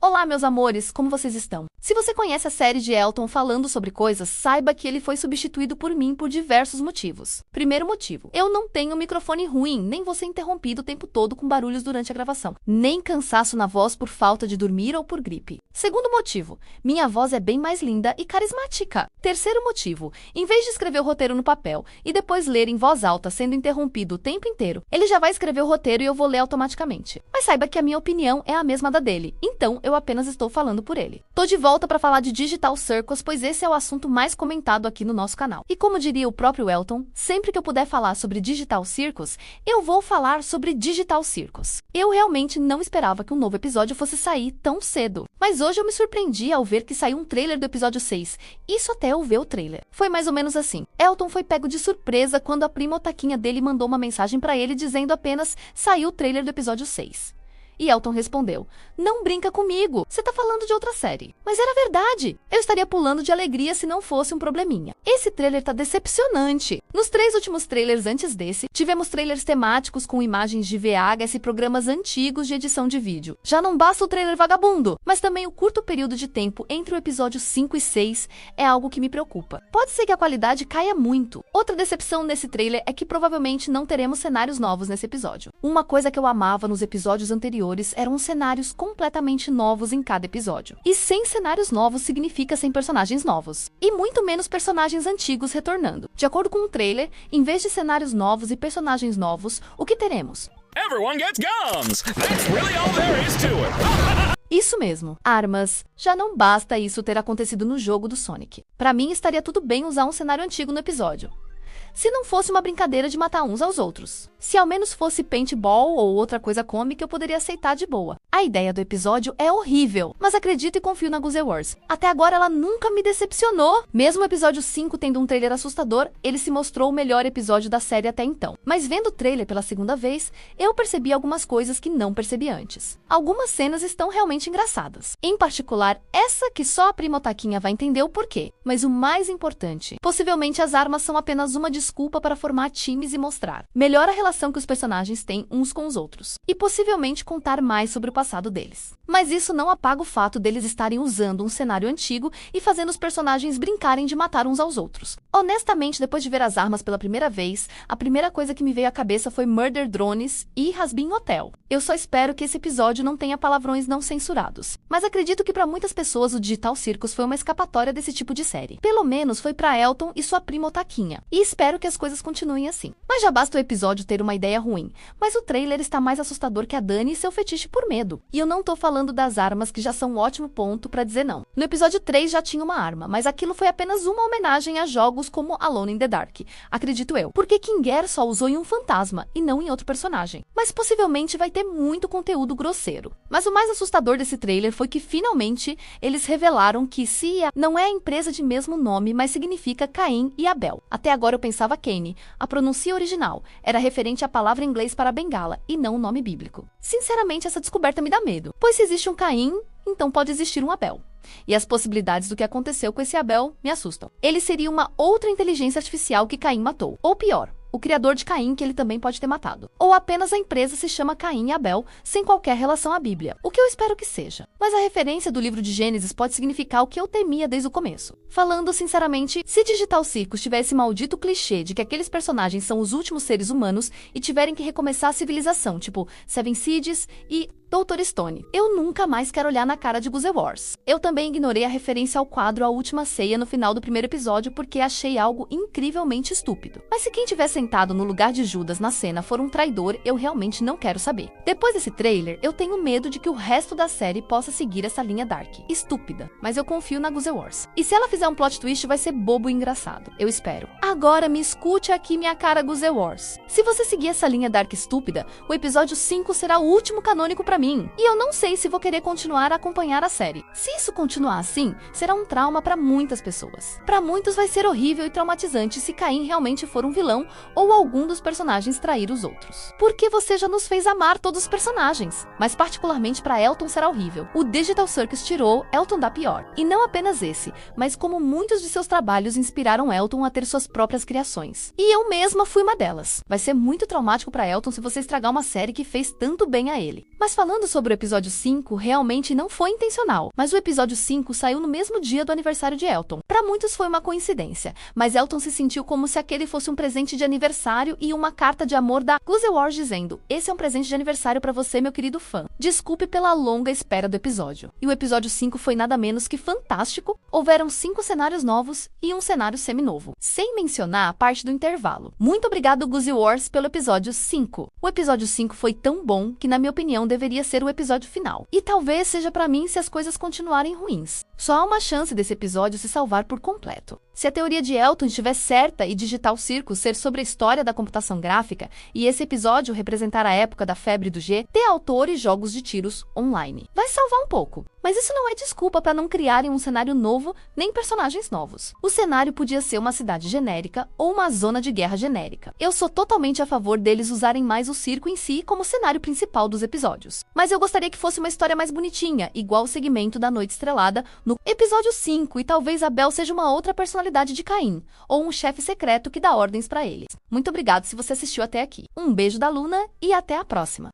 Olá, meus amores, como vocês estão? Se você conhece a série de Elton falando sobre coisas, saiba que ele foi substituído por mim por diversos motivos. Primeiro motivo, eu não tenho um microfone ruim, nem vou ser interrompido o tempo todo com barulhos durante a gravação, nem cansaço na voz por falta de dormir ou por gripe. Segundo motivo, minha voz é bem mais linda e carismática. Terceiro motivo, em vez de escrever o roteiro no papel e depois ler em voz alta sendo interrompido o tempo inteiro, ele já vai escrever o roteiro e eu vou ler automaticamente. Mas saiba que a minha opinião é a mesma da dele, então eu apenas estou falando por ele. Tô de volta para falar de Digital Circus, pois esse é o assunto mais comentado aqui no nosso canal. E como diria o próprio Elton, sempre que eu puder falar sobre Digital Circus, eu vou falar sobre Digital Circus. Eu realmente não esperava que um novo episódio fosse sair tão cedo. Mas hoje eu me surpreendi ao ver que saiu um trailer do episódio 6. Isso até eu ver o trailer. Foi mais ou menos assim. Elton foi pego de surpresa quando a prima otaquinha dele mandou uma mensagem para ele dizendo apenas: saiu o trailer do episódio 6. E Elton respondeu: não brinca comigo, você tá falando de outra série. Mas era verdade, eu estaria pulando de alegria se não fosse um probleminha. Esse trailer tá decepcionante. Nos 3 últimos trailers antes desse, tivemos trailers temáticos com imagens de VHS e programas antigos de edição de vídeo. Já não basta o trailer vagabundo, mas também o curto período de tempo entre o episódio 5 e 6 é algo que me preocupa. Pode ser que a qualidade caia muito. Outra decepção nesse trailer é que provavelmente não teremos cenários novos nesse episódio. Uma coisa que eu amava nos episódios anteriores eram cenários completamente novos em cada episódio. E sem cenários novos significa sem personagens novos. E muito menos personagens antigos retornando. De acordo com o trailer, em vez de cenários novos e personagens novos, o que teremos? Everyone gets gums! That's really all there is to it! Isso mesmo, armas. Já não basta isso ter acontecido no jogo do Sonic. Pra mim, estaria tudo bem usar um cenário antigo no episódio. Se não fosse uma brincadeira de matar uns aos outros. Se ao menos fosse paintball ou outra coisa cômica, eu poderia aceitar de boa. A ideia do episódio é horrível, mas acredito e confio na Guze Wars. Até agora ela nunca me decepcionou. Mesmo o episódio 5 tendo um trailer assustador, ele se mostrou o melhor episódio da série até então. Mas vendo o trailer pela segunda vez, eu percebi algumas coisas que não percebi antes. Algumas cenas estão realmente engraçadas. Em particular, essa que só a prima otaquinha vai entender o porquê. Mas o mais importante, possivelmente as armas são apenas uma desculpa para formar times e mostrar melhor a relação que os personagens têm uns com os outros, e possivelmente contar mais sobre o passado deles. Mas isso não apaga o fato deles estarem usando um cenário antigo e fazendo os personagens brincarem de matar uns aos outros. Honestamente, depois de ver as armas pela primeira vez, a primeira coisa que me veio à cabeça foi Murder Drones e Hazbin Hotel. Eu só espero que esse episódio não tenha palavrões não censurados. Mas acredito que para muitas pessoas o Digital Circus foi uma escapatória desse tipo de série. Pelo menos foi para Elton e sua prima otaquinha. E espero que as coisas continuem assim. Mas já basta o episódio ter uma ideia ruim. Mas o trailer está mais assustador que a Dani e seu fetiche por medo. E eu não tô falando das armas, que já são um ótimo ponto pra dizer não. No episódio 3 já tinha uma arma, mas aquilo foi apenas uma homenagem a jogos como Alone in the Dark. Acredito eu. Porque Kinger só usou em um fantasma e não em outro personagem. Mas possivelmente vai ter muito conteúdo grosseiro. Mas o mais assustador desse trailer foi que finalmente eles revelaram que Cia não é a empresa de mesmo nome, mas significa Caim e Abel. Até agora eu pensava Caine. A pronúncia original era referente à palavra em inglês para bengala e não o nome bíblico. Sinceramente, essa descoberta me dá medo, pois se existe um Caim, então pode existir um Abel. E as possibilidades do que aconteceu com esse Abel me assustam. Ele seria uma outra inteligência artificial que Caim matou. Ou pior, o criador de Caim, que ele também pode ter matado. Ou apenas a empresa se chama Caim e Abel, sem qualquer relação à Bíblia. O que eu espero que seja. Mas a referência do livro de Gênesis pode significar o que eu temia desde o começo. Falando sinceramente, se Digital Circus tivesse maldito clichê de que aqueles personagens são os últimos seres humanos e tiverem que recomeçar a civilização, tipo Seven Seeds e Dr. Stone, eu nunca mais quero olhar na cara de Guze Wars. Eu também ignorei a referência ao quadro A Última Ceia no final do primeiro episódio porque achei algo incrivelmente estúpido. Mas se quem tiver sentado no lugar de Judas na cena for um traidor, eu realmente não quero saber. Depois desse trailer, eu tenho medo de que o resto da série possa seguir essa linha dark. Estúpida, mas eu confio na Guze Wars. E se ela fizer um plot twist, vai ser bobo e engraçado. Eu espero. Agora me escute aqui, minha cara Guze Wars. Se você seguir essa linha dark estúpida, o episódio 5 será o último canônico pra mim. E eu não sei se vou querer continuar a acompanhar a série. Se isso continuar assim, será um trauma pra muitas pessoas. Pra muitos vai ser horrível e traumatizante se Caim realmente for um vilão ou algum dos personagens trair os outros. Porque você já nos fez amar todos os personagens. Mas particularmente pra Elton será horrível. O Digital Circus tirou Elton da pior. E não apenas esse, mas como muitos de seus trabalhos inspiraram Elton a ter suas próprias criações. E eu mesma fui uma delas. Vai ser muito traumático pra Elton se você estragar uma série que fez tanto bem a ele. Mas falando Falando sobre o episódio 5, realmente não foi intencional, mas o episódio 5 saiu no mesmo dia do aniversário de Elton. Para muitos foi uma coincidência, mas Elton se sentiu como se aquele fosse um presente de aniversário e uma carta de amor da Guzi Wars dizendo: "Esse é um presente de aniversário para você, meu querido fã. Desculpe pela longa espera do episódio." E o episódio 5 foi nada menos que fantástico. Houveram 5 cenários novos e um cenário seminovo, sem mencionar a parte do intervalo. Muito obrigado, Guzi Wars, pelo episódio 5. O episódio 5 foi tão bom que, na minha opinião, deveria ser o episódio final. E talvez seja para mim se as coisas continuarem ruins. Só há uma chance desse episódio se salvar por completo. Se a teoria de Elton estiver certa e Digital Circus ser sobre a história da computação gráfica e esse episódio representar a época da febre do G, ter autor e jogos de tiros online, vai salvar um pouco. Mas isso não é desculpa para não criarem um cenário novo nem personagens novos. O cenário podia ser uma cidade genérica ou uma zona de guerra genérica. Eu sou totalmente a favor deles usarem mais o circo em si como cenário principal dos episódios. Mas eu gostaria que fosse uma história mais bonitinha, igual o segmento da Noite Estrelada no episódio 5, e talvez a Belle seja uma outra personalidade de Caim, ou um chefe secreto que dá ordens para eles. Muito obrigado se você assistiu até aqui. Um beijo da Luna e até a próxima!